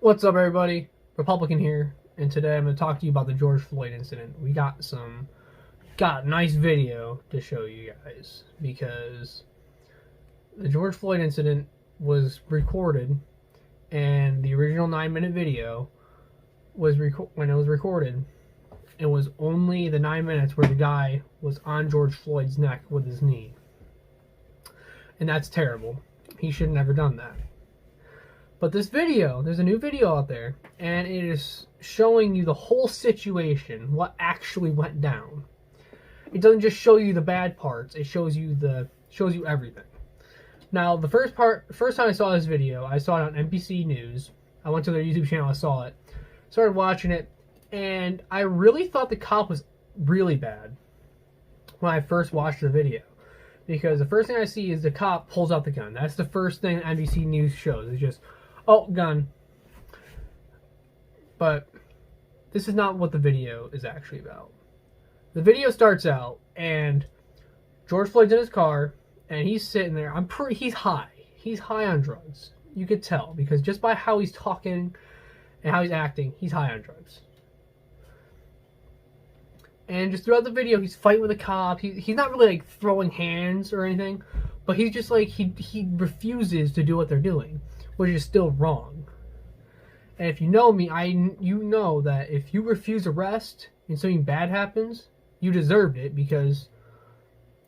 What's up, everybody? Republican here, and today I'm going to talk to you about the George Floyd incident. We got a nice video to show you guys, because the George Floyd incident was recorded, and the original 9-minute video was when it was recorded, it was only the 9 minutes where the guy was on George Floyd's neck with his knee. And that's terrible. He should have never done that. But this video, there's a new video out there, and it is showing you the whole situation, what actually went down. It doesn't just show you the bad parts, it shows you everything. Now, the first time I saw this video, I saw it on NBC News. I went to their YouTube channel, I saw it, started watching it, and I really thought the cop was really bad when I first watched the video. Because the first thing I see is the cop pulls out the gun. That's the first thing NBC News shows. It's just, oh, gun. But this is not what the video is actually about. The video starts out, and George Floyd's in his car, and he's sitting there. He's high. He's high on drugs. You could tell, because just by how he's talking and how he's acting, he's high on drugs. And just throughout the video, he's fighting with a cop. He's not really like throwing hands or anything, but he's just like, he refuses to do what they're doing, which is still wrong. And if you know me, you know that if you refuse arrest and something bad happens, you deserved it because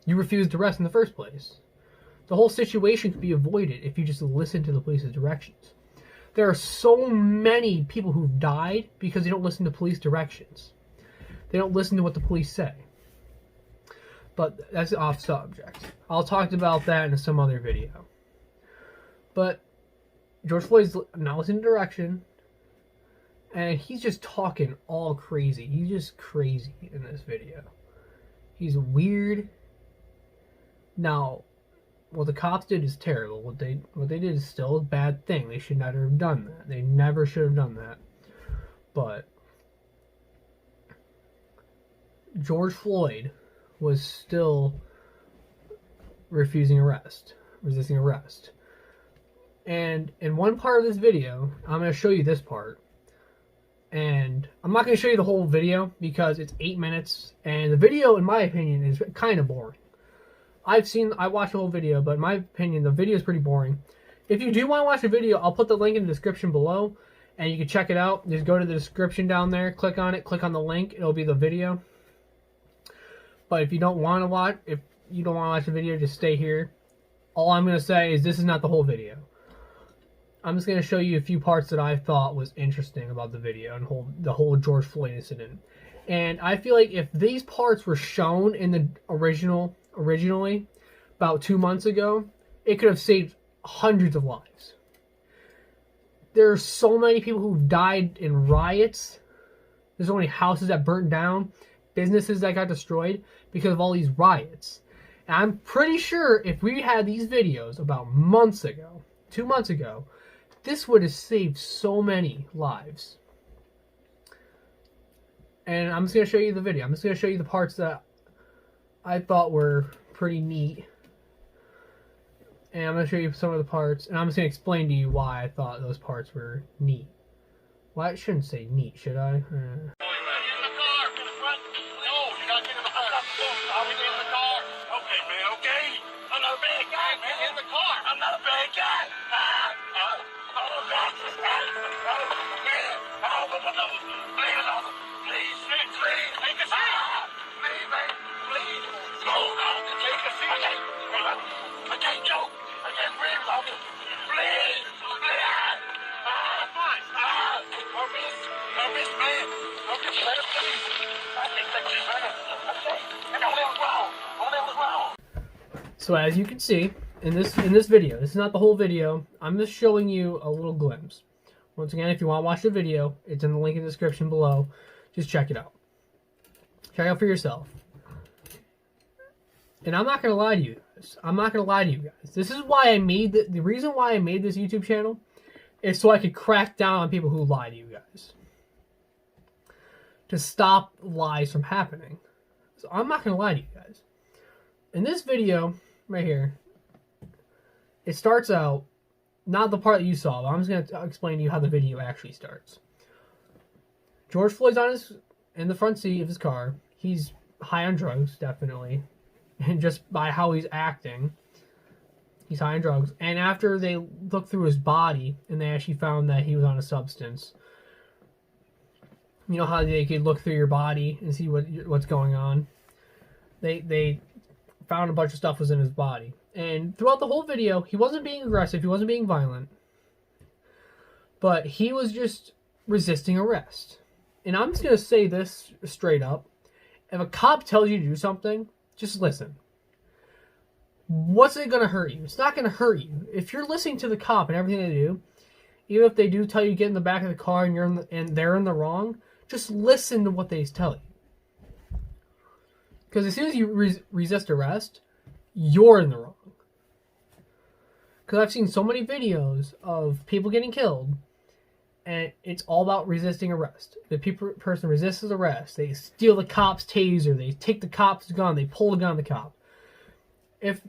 you refused arrest in the first place. The whole situation could be avoided if you just listen to the police's directions. There are so many people who've died because they don't listen to police directions. They don't listen to what the police say. But that's off subject. I'll talk about that in some other video. But George Floyd's not listening to direction, and he's just talking all crazy. He's just crazy in this video. He's weird. Now, what the cops did is terrible. What they did is still a bad thing. They should never have done that. They never should have done that. But George Floyd was still resisting arrest. And in one part of this video, I'm going to show you this part. And I'm not going to show you the whole video because it's 8 minutes. And the video, in my opinion, is kind of boring. I watched the whole video, but in my opinion, the video is pretty boring. If you do want to watch the video, I'll put the link in the description below. And you can check it out. Just go to the description down there, click on it, click on the link. It'll be the video. But if you don't want to watch the video, just stay here. All I'm going to say is this is not the whole video. I'm just going to show you a few parts that I thought was interesting about the video and the whole George Floyd incident. And I feel like if these parts were shown in the originally, about 2 months ago, it could have saved hundreds of lives. There are so many people who've died in riots. There's so many houses that burnt down, businesses that got destroyed because of all these riots. And I'm pretty sure if we had these videos about 2 months ago, this would have saved so many lives. And I'm just going to show you the video. I'm just going to show you the parts that I thought were pretty neat. And I'm going to show you some of the parts, and I'm just going to explain to you why I thought those parts were neat. Well, I shouldn't say neat, should I? So as you can see in this video, this is not the whole video. I'm just showing you a little glimpse. Once again, if you want to watch the video, it's in the link in the description below. Just check it out. Check it out for yourself. And I'm not going to lie to you guys. I'm not going to lie to you guys. This is why I made the reason why I made this YouTube channel is so I could crack down on people who lie to you guys. To stop lies from happening. So I'm not going to lie to you guys. In this video, right here, it starts out not the part that you saw, but I'm just going to explain to you how the video actually starts. George Floyd's in the front seat of his car. He's high on drugs, definitely. And just by how he's acting, he's high on drugs. And after they looked through his body and they actually found that he was on a substance. You know how they could look through your body and see what's going on? They found a bunch of stuff was in his body. And throughout the whole video, he wasn't being aggressive, he wasn't being violent. But he was just resisting arrest. And I'm just going to say this straight up. If a cop tells you to do something, just listen. What's it going to hurt you? It's not going to hurt you. If you're listening to the cop and everything they do, even if they do tell you to get in the back of the car and they're in the wrong, just listen to what they tell you. Because as soon as you resist arrest, you're in the wrong. Because I've seen so many videos of people getting killed, and it's all about resisting arrest. The person resists arrest. They steal the cop's taser. They take the cop's gun. They pull the gun on the cop. If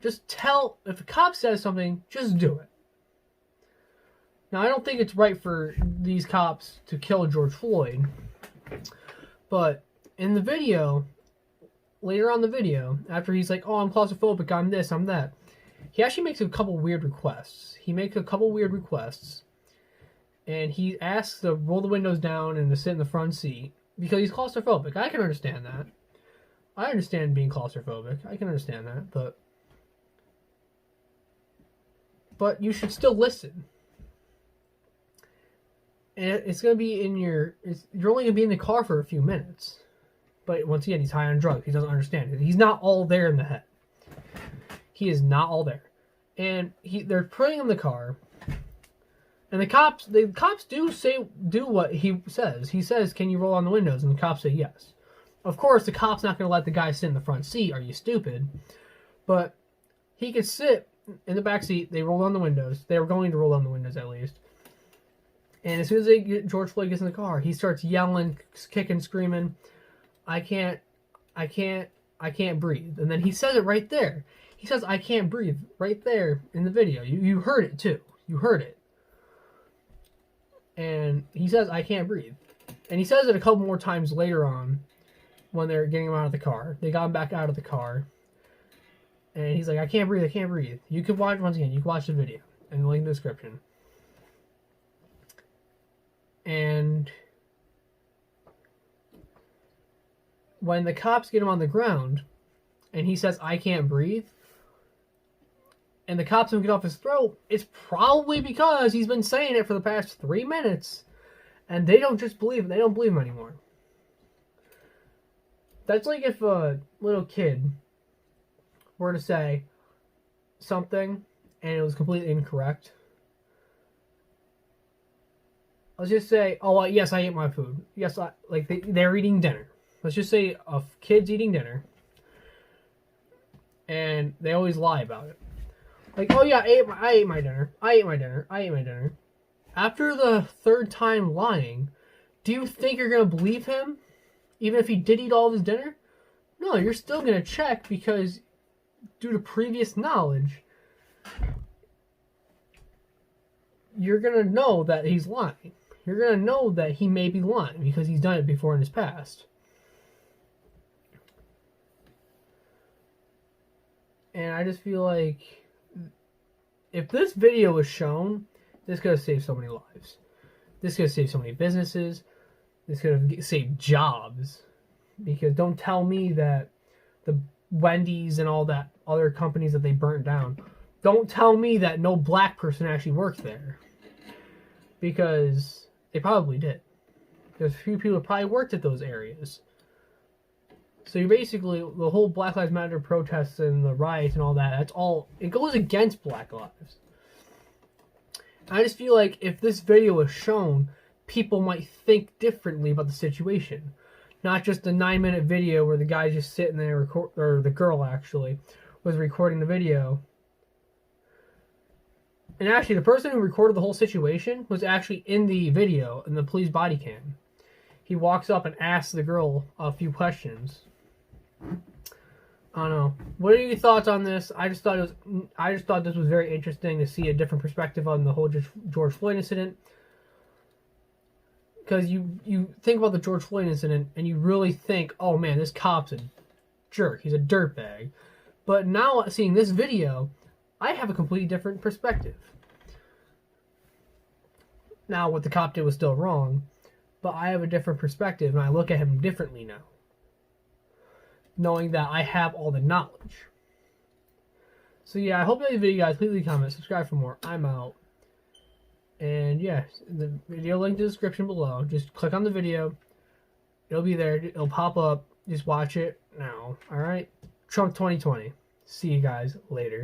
a cop says something, just do it. Now, I don't think it's right for these cops to kill George Floyd, but in the video, later on in the video, after he's like, oh, I'm claustrophobic, I'm this, I'm that, he actually makes a couple weird requests. And he asks to roll the windows down and to sit in the front seat because he's claustrophobic. I can understand that. I understand being claustrophobic. I can understand that, but you should still listen. And it's going to be you're only going to be in the car for a few minutes. But once again, he's high on drugs. He doesn't understand it. He's not all there in the head. He is not all there. And they're putting him in the car. And the cops do what he says. He says, can you roll on the windows? And the cops say yes. Of course, the cop's not going to let the guy sit in the front seat. Are you stupid? But he could sit in the back seat. They roll down the windows. They were going to roll down the windows at least. And as soon as George Floyd gets in the car, he starts yelling, kicking, screaming, I can't breathe. And then he says it right there. He says, I can't breathe, right there in the video. You heard it too. You heard it. And he says, I can't breathe. And he says it a couple more times later on when they're getting him out of the car. They got him back out of the car. And he's like, I can't breathe, I can't breathe. You can watch, once again, you can watch the video in the link in the description. And when the cops get him on the ground and he says, I can't breathe, and the cops don't get off his throat, it's probably because he's been saying it for the past 3 minutes and they don't just believe him. They don't believe him anymore. That's like if a little kid were to say something and it was completely incorrect. Let's just say, oh, yes, I ate my food. Yes, they're eating dinner. Let's just say a kid's eating dinner, and they always lie about it. Like, oh yeah, I ate my dinner. I ate my dinner. After the third time lying, do you think you're going to believe him? Even if he did eat all of his dinner? No, you're still going to check because due to previous knowledge, you're going to know that he's lying. You're going to know that he may be lying because he's done it before in his past. And I just feel like if this video was shown, this could have saved so many lives. This could have saved so many businesses. This could have saved jobs. Because don't tell me that the Wendy's and all that other companies that they burnt down, don't tell me that no black person actually worked there. Because they probably did. There's a few people that probably worked at those areas. So you basically, the whole Black Lives Matter protests and the riots and all that, that's all, it goes against Black lives. I just feel like if this video was shown, people might think differently about the situation. Not just a 9-minute video where the guy's just sitting there, or the girl actually, was recording the video. And actually, the person who recorded the whole situation was actually in the video, in the police body cam. He walks up and asks the girl a few questions. I don't know. What are your thoughts on this? I just thought this was very interesting to see a different perspective on the whole George Floyd incident. Because you think about the George Floyd incident and you really think, oh man, this cop's a jerk. He's a dirtbag. But now seeing this video, I have a completely different perspective. Now, what the cop did was still wrong, but I have a different perspective and I look at him differently now, knowing that I have all the knowledge. So yeah, I hope you like the video, guys. Please leave a comment, subscribe for more. I'm out. And yeah, the video link in the description below. Just click on the video. It'll be there. It'll pop up. Just watch it now. Alright? Trump 2020. See you guys later.